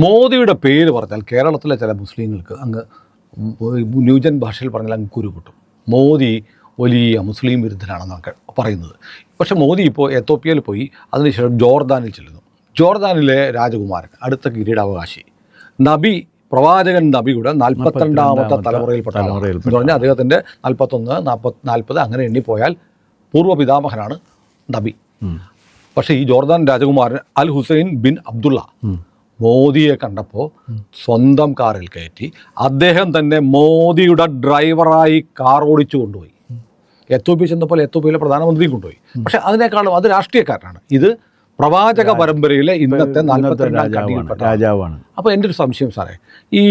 മോദിയുടെ പേര് പറഞ്ഞാൽ കേരളത്തിലെ ചില മുസ്ലിങ്ങൾക്ക് അങ്ങ് ന്യൂജൻ ഭാഷയിൽ പറഞ്ഞാൽ അങ്ങ് കുരുപൊട്ടും. മോദി വലിയ മുസ്ലിം വിരുദ്ധനാണെന്നൊക്കെ പറയുന്നത്. പക്ഷേ മോദി ഇപ്പോൾ എത്തോപ്യയിൽ പോയി അതിനുശേഷം ജോർദാനിൽ ചെല്ലുന്നു. ജോർദാനിലെ രാജകുമാരൻ, അടുത്ത കിരീടാവകാശി, നബി, പ്രവാചകൻ നബിയുടെ 42ാമത്തെ തലമുറയിൽപ്പെട്ട എന്ന് പറഞ്ഞാൽ അദ്ദേഹത്തിൻ്റെ 41, 40 അങ്ങനെ എണ്ണിപ്പോയാൽ പൂർവ്വ പിതാമഹനാണ് നബി. പക്ഷേ ഈ ജോർദാൻ രാജകുമാരൻ അൽ ഹുസൈൻ ബിൻ അബ്ദുള്ള മോദിയെ കണ്ടപ്പോൾ സ്വന്തം കാറിൽ കയറ്റി അദ്ദേഹം തന്നെ മോദിയുടെ ഡ്രൈവറായി കാർ ഓടിച്ചു കൊണ്ടുപോയി. എത്തോപ്യ ചെന്നപ്പോൾ എത്തോപ്യയിലെ പ്രധാനമന്ത്രിയും കൊണ്ടുപോയി. പക്ഷെ അതിനേക്കാളും അത് രാഷ്ട്രീയക്കാരനാണ്. ഇത് പ്രവാചക പരമ്പരയിലെ ഇന്നത്തെ 42ാം രാജാവാണ്. അപ്പോൾ എൻ്റെ ഒരു സംശയം സാറേ, ഈ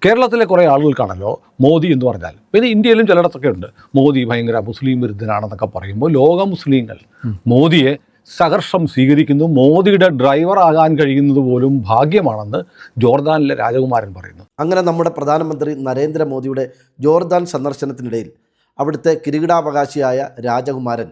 കേരളത്തിലെ കുറേ ആളുകൾക്കാണല്ലോ മോദി എന്ന് പറഞ്ഞാൽ, പിന്നെ ഇന്ത്യയിലും ചിലയിടത്തൊക്കെ ഉണ്ട് മോദി ഭയങ്കര മുസ്ലിം വിരുദ്ധനാണെന്നൊക്കെ പറയുമ്പോൾ ലോക മുസ്ലിങ്ങൾ മോദിയെ സഹർഷം സ്വീകരിക്കുന്നു. മോദിയുടെ ഡ്രൈവർ ആകാൻ കഴിയുന്നത് പോലും ഭാഗ്യമാണെന്ന് ജോർദാനിലെ രാജകുമാരൻ പറയുന്നു. അങ്ങനെ നമ്മുടെ പ്രധാനമന്ത്രി നരേന്ദ്രമോദിയുടെ ജോർദാൻ സന്ദർശനത്തിനിടയിൽ അവിടുത്തെ കിരീടാവകാശിയായ രാജകുമാരൻ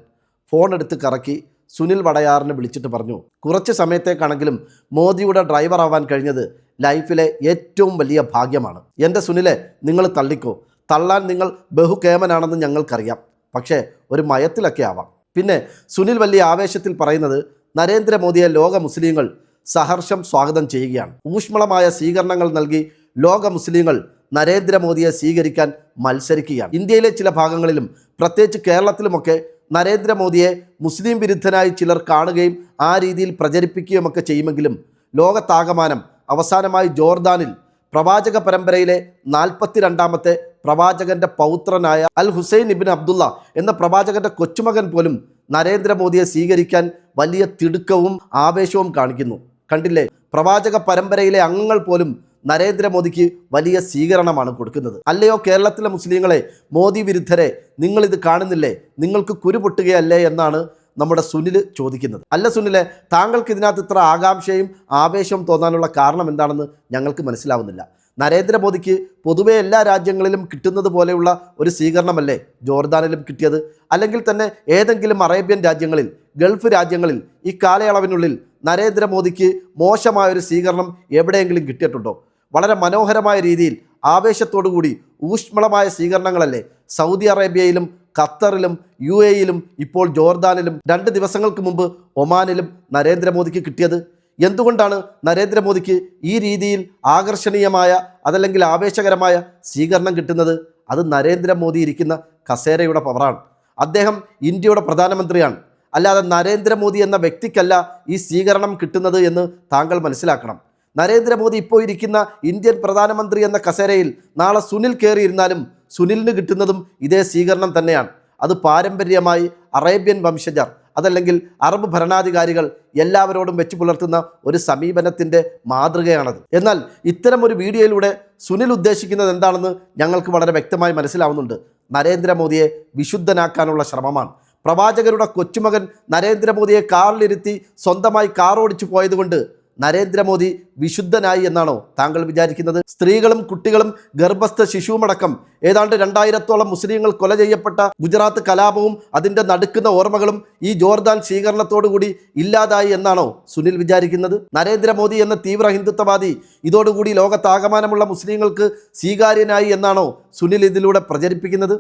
ഫോൺ എടുത്ത് കറക്കി സുനിൽ വടയാറിനെ വിളിച്ചിട്ട് പറഞ്ഞു, കുറച്ച് സമയത്തേക്കാണെങ്കിലും മോദിയുടെ ഡ്രൈവർ ആവാൻ കഴിഞ്ഞത് ലൈഫിലെ ഏറ്റവും വലിയ ഭാഗ്യമാണ്. എൻ്റെ സുനിലെ, നിങ്ങൾ തള്ളിക്കോ, തള്ളാൻ നിങ്ങൾ ബഹുകേമനാണെന്ന് ഞങ്ങൾക്കറിയാം, പക്ഷേ ഒരു മയത്തിലൊക്കെ ആവാം. പിന്നെ സുനിൽ വലിയ ആവേശത്തിൽ പറയുന്നത്, നരേന്ദ്രമോദിയെ ലോക മുസ്ലിങ്ങൾ സഹർഷം സ്വാഗതം ചെയ്യുകയാണ്. ഊഷ്മളമായ സ്വീകരണങ്ങൾ നൽകി ലോക മുസ്ലിങ്ങൾ നരേന്ദ്രമോദിയെ സ്വീകരിക്കാൻ മത്സരിക്കുകയാണ്. ഇന്ത്യയിലെ ചില ഭാഗങ്ങളിലും പ്രത്യേകിച്ച് കേരളത്തിലുമൊക്കെ നരേന്ദ്രമോദിയെ മുസ്ലിം വിരുദ്ധനായി ചിലർ കാണുകയും ആ രീതിയിൽ പ്രചരിപ്പിക്കുകയുമൊക്കെ ചെയ്യുമെങ്കിലും ലോകത്താകമാനം അവസാനമായി ജോർദാനിൽ പ്രവാചക പരമ്പരയിലെ 42ാമത്തെ പ്രവാചകന്റെ പൗത്രനായ അൽ ഹുസൈൻ ഇബിൻ അബ്ദുള്ള എന്ന പ്രവാചകന്റെ കൊച്ചുമകൻ പോലും നരേന്ദ്രമോദിയെ സ്വീകരിക്കാൻ വലിയ തിടുക്കവും ആവേശവും കാണിക്കുന്നു. കണ്ടില്ലേ, പ്രവാചക പരമ്പരയിലെ അംഗങ്ങൾ പോലും നരേന്ദ്രമോദിക്ക് വലിയ സ്വീകരണമാണ് കൊടുക്കുന്നത്. അല്ലയോ കേരളത്തിലെ മുസ്ലിങ്ങളെ, മോദി വിരുദ്ധരെ, നിങ്ങളിത് കാണുന്നില്ലേ? നിങ്ങൾക്ക് കുരുപൊട്ടുകയല്ലേ എന്നാണ് നമ്മുടെ സുനിൽ ചോദിക്കുന്നത്. അല്ല സുനിലെ, താങ്കൾക്ക് ഇതിനകത്ത് ഇത്ര ആകാംക്ഷയും ആവേശവും തോന്നാനുള്ള കാരണം എന്താണെന്ന് ഞങ്ങൾക്ക് മനസ്സിലാവുന്നില്ല. നരേന്ദ്രമോദിക്ക് പൊതുവെ എല്ലാ രാജ്യങ്ങളിലും കിട്ടുന്നത് പോലെയുള്ള ഒരു സ്വീകരണമല്ലേ ജോർദാനിലും കിട്ടിയത്? അല്ലെങ്കിൽ തന്നെ ഏതെങ്കിലും അറേബ്യൻ രാജ്യങ്ങളിൽ, ഗൾഫ് രാജ്യങ്ങളിൽ ഈ കാലയളവിനുള്ളിൽ നരേന്ദ്രമോദിക്ക് മോശമായൊരു സ്വീകരണം എവിടെയെങ്കിലും കിട്ടിയിട്ടുണ്ടോ? വളരെ മനോഹരമായ രീതിയിൽ ആവേശത്തോടു കൂടി ഊഷ്മളമായ സ്വീകരണങ്ങളല്ലേ സൗദി അറേബ്യയിലും ഖത്തറിലും UAEയിലും ഇപ്പോൾ ജോർദാനിലും 2 ദിവസങ്ങൾക്ക് മുമ്പ് ഒമാനിലും നരേന്ദ്രമോദിക്ക് കിട്ടിയത്? എന്തുകൊണ്ടാണ് നരേന്ദ്രമോദിക്ക് ഈ രീതിയിൽ ആകർഷണീയമായ അതല്ലെങ്കിൽ ആവേശകരമായ സ്വീകരണം കിട്ടുന്നത്? അത് നരേന്ദ്രമോദി ഇരിക്കുന്ന കസേരയുടെ പവറാണ്. അദ്ദേഹം ഇന്ത്യയുടെ പ്രധാനമന്ത്രിയാണ്. അല്ലാതെ നരേന്ദ്രമോദി എന്ന വ്യക്തിക്കല്ല ഈ സ്വീകരണം കിട്ടുന്നത് എന്ന് താങ്കൾ മനസ്സിലാക്കണം. നരേന്ദ്രമോദി ഇപ്പോൾ ഇരിക്കുന്ന ഇന്ത്യൻ പ്രധാനമന്ത്രി എന്ന കസേരയിൽ നാളെ സുനിൽ കയറിയിരുന്നാലും സുനിലിന് കിട്ടുന്നതും ഇതേ സ്വീകരണം തന്നെയാണ്. അത് പാരമ്പര്യമായി അറേബ്യൻ വംശജർ അതല്ലെങ്കിൽ അറബ് ഭരണാധികാരികൾ എല്ലാവരോടും വെച്ച് പുലർത്തുന്ന ഒരു സമീപനത്തിൻ്റെ മാതൃകയാണത്. എന്നാൽ ഇത്തരം ഒരു വീഡിയോയിലൂടെ സുനിൽ ഉദ്ദേശിക്കുന്നത് എന്താണെന്ന് ഞങ്ങൾക്ക് വളരെ വ്യക്തമായി മനസ്സിലാവുന്നുണ്ട്. നരേന്ദ്രമോദിയെ വിശുദ്ധനാക്കാനുള്ള ശ്രമമാണ്. പ്രവാചകരുടെ കൊച്ചുമകൻ നരേന്ദ്രമോദിയെ കാറിലിരുത്തി സ്വന്തമായി കാർ ഓടിച്ചു പോയതുകൊണ്ട് നരേന്ദ്രമോദി വിശുദ്ധനായി എന്നാണോ താങ്കൾ വിചാരിക്കുന്നത്? സ്ത്രീകളും കുട്ടികളും ഗർഭസ്ഥ ശിശുവുമടക്കം ഏതാണ്ട് 2000ഓളം മുസ്ലിങ്ങൾ കൊല ചെയ്യപ്പെട്ട ഗുജറാത്ത് കലാപവും അതിൻ്റെ നടുക്കുന്ന ഓർമ്മകളും ഈ ജോർദാൻ സ്വീകരണത്തോടുകൂടി ഇല്ലാതായി എന്നാണോ സുനിൽ വിചാരിക്കുന്നത്? നരേന്ദ്രമോദി എന്ന തീവ്ര ഹിന്ദുത്വവാദി ഇതോടുകൂടി ലോകത്താകമാനമുള്ള മുസ്ലിങ്ങൾക്ക് സ്വീകാര്യനായി എന്നാണോ സുനിൽ ഇതിലൂടെ പ്രചരിപ്പിക്കുന്നത്?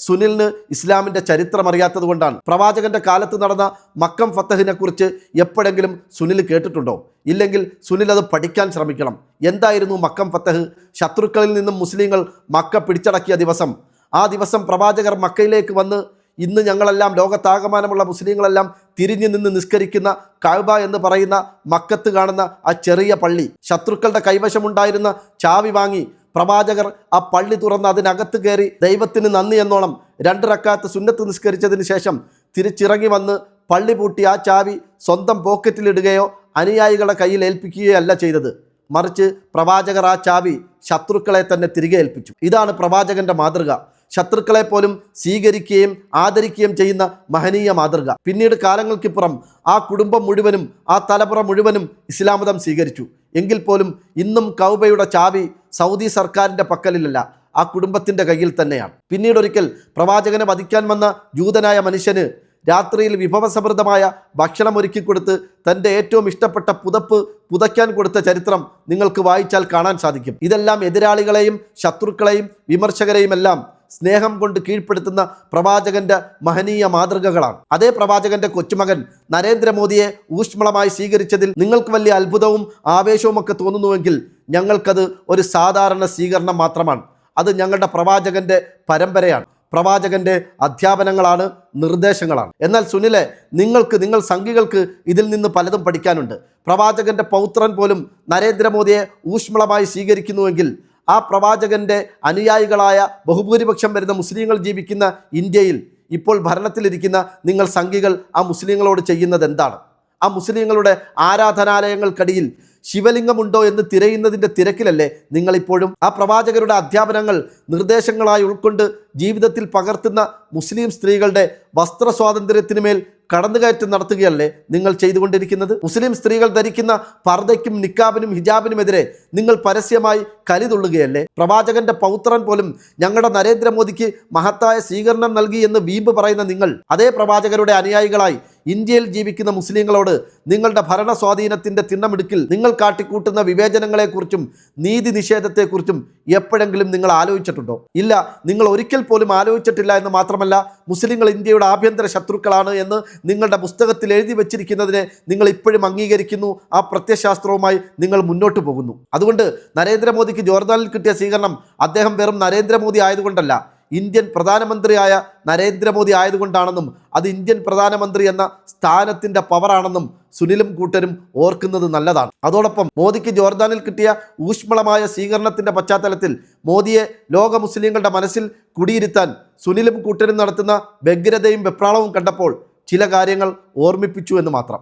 സുനിലിന് ഇസ്ലാമിൻ്റെ ചരിത്രം അറിയാത്തത് കൊണ്ടാണ്. പ്രവാചകന്റെ കാലത്ത് നടന്ന മക്കം ഫത്തഹിനെ കുറിച്ച് എപ്പോഴെങ്കിലും സുനിൽ കേട്ടിട്ടുണ്ടോ? ഇല്ലെങ്കിൽ സുനിൽ അത് പഠിക്കാൻ ശ്രമിക്കണം. എന്തായിരുന്നു മക്കം ഫത്തഹ്? ശത്രുക്കളിൽ നിന്നും മുസ്ലിങ്ങൾ മക്ക പിടിച്ചടക്കിയ ദിവസം. ആ ദിവസം പ്രവാചകർ മക്കയിലേക്ക് വന്ന് ഇന്ന് ഞങ്ങളെല്ലാം ലോകത്താകമാനമുള്ള മുസ്ലിങ്ങളെല്ലാം തിരിഞ്ഞു നിന്ന് നിസ്കരിക്കുന്ന കഅബ എന്ന് പറയുന്ന മക്കത്ത് കാണുന്ന ആ ചെറിയ പള്ളി, ശത്രുക്കളുടെ കൈവശമുണ്ടായിരുന്ന ചാവി വാങ്ങി പ്രവാചകർ ആ പള്ളി തുറന്ന് അതിനകത്ത് കയറി ദൈവത്തിന് നന്ദി എന്നോണം 2 റക്അത്ത് സുന്നത്ത് നിസ്കരിച്ചതിന് ശേഷം തിരിച്ചിറങ്ങി വന്ന് പള്ളി പൂട്ടി ആ ചാവി സ്വന്തം പോക്കറ്റിലിടുകയോ അനുയായികളുടെ കയ്യിൽ ഏൽപ്പിക്കുകയോ അല്ല ചെയ്തത്. മറിച്ച് പ്രവാചകർ ആ ചാവി ശത്രുക്കളെ തന്നെ തിരികെ ഏൽപ്പിച്ചു. ഇതാണ് പ്രവാചകന്റെ മാതൃക. ശത്രുക്കളെ പോലും സ്വീകരിക്കുകയും ആദരിക്കുകയും ചെയ്യുന്ന മഹനീയ മാതൃക. പിന്നീട് കാലങ്ങൾക്കിപ്പുറം ആ കുടുംബം മുഴുവനും ആ തലമുറ മുഴുവനും ഇസ്ലാം മതം സ്വീകരിച്ചു. എങ്കിൽ പോലും ഇന്നും കഅബയുടെ ചാവി സൗദി സർക്കാരിൻ്റെ പക്കലിലല്ല, ആ കുടുംബത്തിൻ്റെ കയ്യിൽ തന്നെയാണ്. പിന്നീടൊരിക്കൽ പ്രവാചകനെ വധിക്കാൻ വന്ന ജൂതനായ മനുഷ്യന് രാത്രിയിൽ വിഭവസമൃദ്ധമായ ഭക്ഷണം ഒരുക്കിക്കൊടുത്ത് തൻ്റെ ഏറ്റവും ഇഷ്ടപ്പെട്ട പുതപ്പ് പുതയ്ക്കാൻ കൊടുത്ത ചരിത്രം നിങ്ങൾക്ക് വായിച്ചാൽ കാണാൻ സാധിക്കും. ഇതെല്ലാം എതിരാളികളെയും ശത്രുക്കളെയും വിമർശകരെയും എല്ലാം സ്നേഹം കൊണ്ട് കീഴ്പ്പെടുത്തുന്ന പ്രവാചകന്റെ മഹനീയ മാതൃകകളാണ്. അതേ പ്രവാചകന്റെ കൊച്ചുമകൻ നരേന്ദ്രമോദിയെ ഊഷ്മളമായി സ്വീകരിച്ചതിൽ നിങ്ങൾക്ക് വലിയ അത്ഭുതവും ആവേശവും ഒക്കെ തോന്നുന്നുവെങ്കിൽ ഞങ്ങൾക്കത് ഒരു സാധാരണ സ്വീകരണം മാത്രമാണ്. അത് ഞങ്ങളുടെ പ്രവാചകന്റെ പരമ്പരയാണ്, പ്രവാചകന്റെ അധ്യാപനങ്ങളാണ്, നിർദ്ദേശങ്ങളാണ്. എന്നാൽ സുനിലെ, നിങ്ങൾ സംഘികൾക്ക് ഇതിൽ നിന്ന് പലതും പഠിക്കാനുണ്ട്. പ്രവാചകന്റെ പൗത്രൻ പോലും നരേന്ദ്രമോദിയെ ഊഷ്മളമായി സ്വീകരിക്കുന്നുവെങ്കിൽ ആ പ്രവാചകന്റെ അനുയായികളായ ബഹുഭൂരിപക്ഷം വരുന്ന മുസ്ലിങ്ങൾ ജീവിക്കുന്ന ഇന്ത്യയിൽ ഇപ്പോൾ ഭരണത്തിലിരിക്കുന്ന നിങ്ങൾ സംഘികൾ ആ മുസ്ലിങ്ങളോട് ചെയ്യുന്നത് എന്താണ്? ആ മുസ്ലിങ്ങളുടെ ആരാധനാലയങ്ങൾക്കടിയിൽ ശിവലിംഗമുണ്ടോ എന്ന് തിരയുന്നതിൻ്റെ തിരക്കിലല്ലേ നിങ്ങളിപ്പോഴും? ആ പ്രവാചകരുടെ അധ്യാപനങ്ങൾ നിർദ്ദേശങ്ങളായി ഉൾക്കൊണ്ട് ജീവിതത്തിൽ പകർത്തുന്ന മുസ്ലിം സ്ത്രീകളുടെ വസ്ത്ര സ്വാതന്ത്ര്യത്തിന് മേൽ കടന്നുകയറ്റം നടത്തുകയല്ലേ നിങ്ങൾ ചെയ്തുകൊണ്ടിരിക്കുന്നത്? മുസ്ലിം സ്ത്രീകൾ ധരിക്കുന്ന പർദ്ദയ്ക്കും നിക്കാബിനും ഹിജാബിനുമെതിരെ നിങ്ങൾ പരസ്യമായി കലിതുള്ളുകയല്ലേ? പ്രവാചകന്റെ പൗത്രൻ പോലും ഞങ്ങളുടെ നരേന്ദ്രമോദിക്ക് മഹത്തായ സ്വീകരണം നൽകി എന്ന് വീമ്പ് പറയുന്ന നിങ്ങൾ അതേ പ്രവാചകരുടെ അനുയായികളായി ഇന്ത്യയിൽ ജീവിക്കുന്ന മുസ്ലിങ്ങളോട് നിങ്ങളുടെ ഭരണ സ്വാധീനത്തിൻ്റെ തിണ്ണമിടുക്കിൽ നിങ്ങൾ കാട്ടിക്കൂട്ടുന്ന വിവേചനങ്ങളെക്കുറിച്ചും നീതി നിഷേധത്തെക്കുറിച്ചും എപ്പോഴെങ്കിലും നിങ്ങൾ ആലോചിച്ചിട്ടുണ്ടോ? ഇല്ല, നിങ്ങൾ ഒരിക്കൽ പോലും ആലോചിച്ചിട്ടില്ല എന്ന് മാത്രമല്ല, മുസ്ലിങ്ങൾ ഇന്ത്യയുടെ ആഭ്യന്തര ശത്രുക്കളാണ് എന്ന് നിങ്ങളുടെ പുസ്തകത്തിൽ എഴുതി വച്ചിരിക്കുന്നതിനെ നിങ്ങൾ ഇപ്പോഴും അംഗീകരിക്കുന്നു. ആ പ്രത്യയശാസ്ത്രവുമായി നിങ്ങൾ മുന്നോട്ട് പോകുന്നു. അതുകൊണ്ട് നരേന്ദ്രമോദിക്ക് ജോർദാനിൽ കിട്ടിയ സ്വീകരണം അദ്ദേഹം വെറും നരേന്ദ്രമോദി ആയതുകൊണ്ടല്ല, ഇന്ത്യൻ പ്രധാനമന്ത്രിയായ നരേന്ദ്രമോദി ആയതുകൊണ്ടാണെന്നും അത് ഇന്ത്യൻ പ്രധാനമന്ത്രി എന്ന സ്ഥാനത്തിൻ്റെ പവറാണെന്നും സുനിലും കൂട്ടരും ഓർക്കുന്നത് നല്ലതാണ്. അതോടൊപ്പം മോദിക്ക് ജോർദാനിൽ കിട്ടിയ ഊഷ്മളമായ സ്വീകരണത്തിൻ്റെ പശ്ചാത്തലത്തിൽ മോദിയെ ലോക മുസ്ലിങ്ങളുടെ മനസ്സിൽ കുടിയിരുത്താൻ സുനിലും കൂട്ടരും നടത്തുന്ന വ്യഗ്രതയും വെപ്രാളവും കണ്ടപ്പോൾ ചില കാര്യങ്ങൾ ഓർമ്മിപ്പിച്ചു എന്ന് മാത്രം.